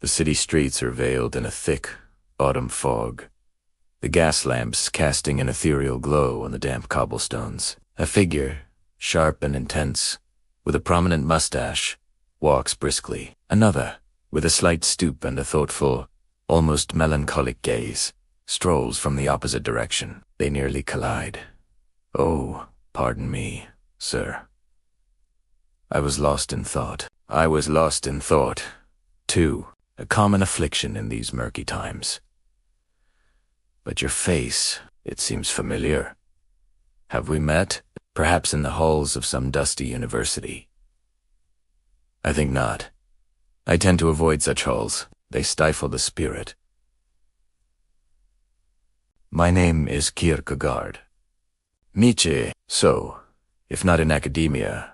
The city streets are veiled in a thick autumn fog, the gas lamps casting an ethereal glow on the damp cobblestones. A figure, sharp and intense, with a prominent mustache, walks briskly. Another, with a slight stoop and a thoughtful, almost melancholic gaze, strolls from the opposite direction. They nearly collide. Oh, pardon me, sir. I was lost in thought. I was lost in thought, too, a common affliction in these murky times. But your face, it seems familiar. Have we met? Perhaps in the halls of some dusty university. I think not. I tend to avoid such halls. They stifle the spirit. My name is Kierkegaard. Nietzsche. So, if not in academia,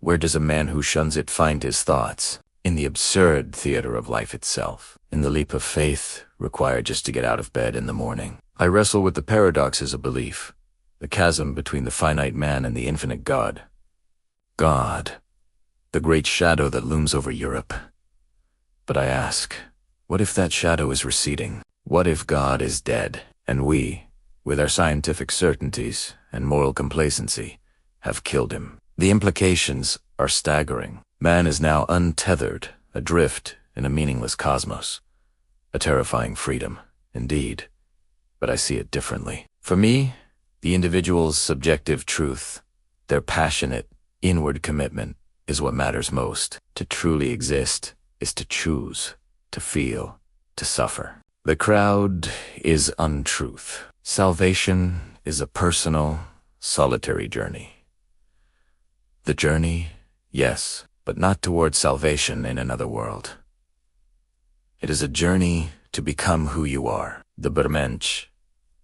where does a man who shuns it find his thoughts? In the absurd theater of life itself. In the leap of faith required just to get out of bed in the morning. I wrestle with the paradoxes of belief, the chasm between the finite man and the infinite God. God, the great shadow that looms over Europe. But I ask, what if that shadow is receding? What if God is dead, and we, with our scientific certainties and moral complacency, have killed him? The implications are staggering. Man is now untethered, adrift in a meaningless cosmos. A terrifying freedom, indeed, but I see it differently. For me, the individual's subjective truth, their passionate, inward commitment, is what matters most. To truly exist is to choose, to feel, to suffer. The crowd is untruth. Salvation is a personal, solitary journey. The journey, yes, but not towards salvation in another world. It is a journey to become who you are, the Bermensch,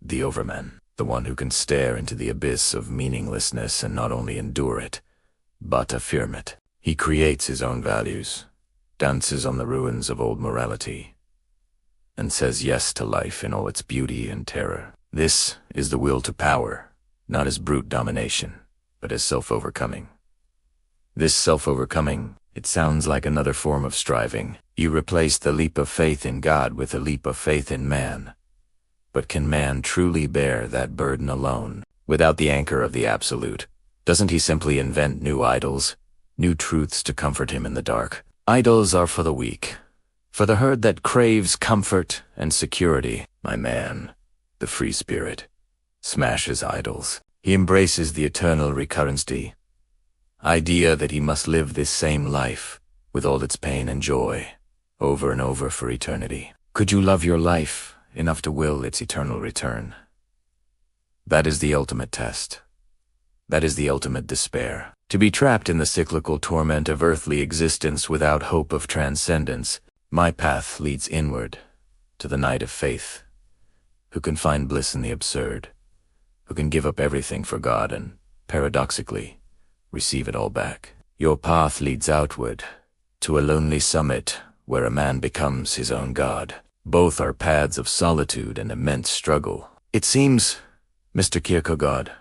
the overman, the one who can stare into the abyss of meaninglessness and not only endure it, but affirm it. He creates his own values, dances on the ruins of old morality, and says yes to life in all its beauty and terror. This is the will to power, not as brute domination, but as self-overcoming. This self-overcoming, it sounds like another form of striving. You replace the leap of faith in God with a leap of faith in man. But can man truly bear that burden alone, without the anchor of the absolute? Doesn't he simply invent new idols, new truths to comfort him in the dark? Idols are for the weak, for the herd that craves comfort and security. My man, the free spirit, smashes idols. He embraces the eternal recurrency, idea that he must live this same life, with all its pain and joy, over and over for eternity. Could you love your life enough to will its eternal return? That is the ultimate test. That is the ultimate despair. To be trapped in the cyclical torment of earthly existence without hope of transcendence, my path leads inward, to the knight of faith, who can find bliss in the absurd, who can give up everything for God and, paradoxically, receive it all back. Your path leads outward, to a lonely summit where a man becomes his own God. Both are paths of solitude and immense struggle. It seems, Mr. Kierkegaard,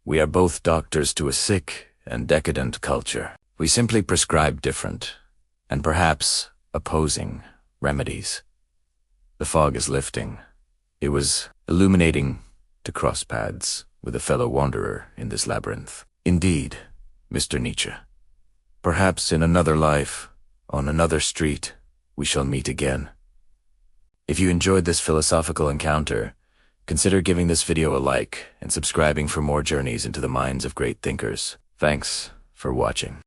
we are both doctors to a sick and decadent culture. We simply prescribe different, and perhaps opposing, remedies. The fog is lifting. It was illuminating to cross paths with a fellow wanderer in this labyrinth. Indeed, Mr. Nietzsche. Perhaps in another life, on another street, we shall meet again. If you enjoyed this philosophical encounter, consider giving this video a like and subscribing for more journeys into the minds of great thinkers. Thanks for watching.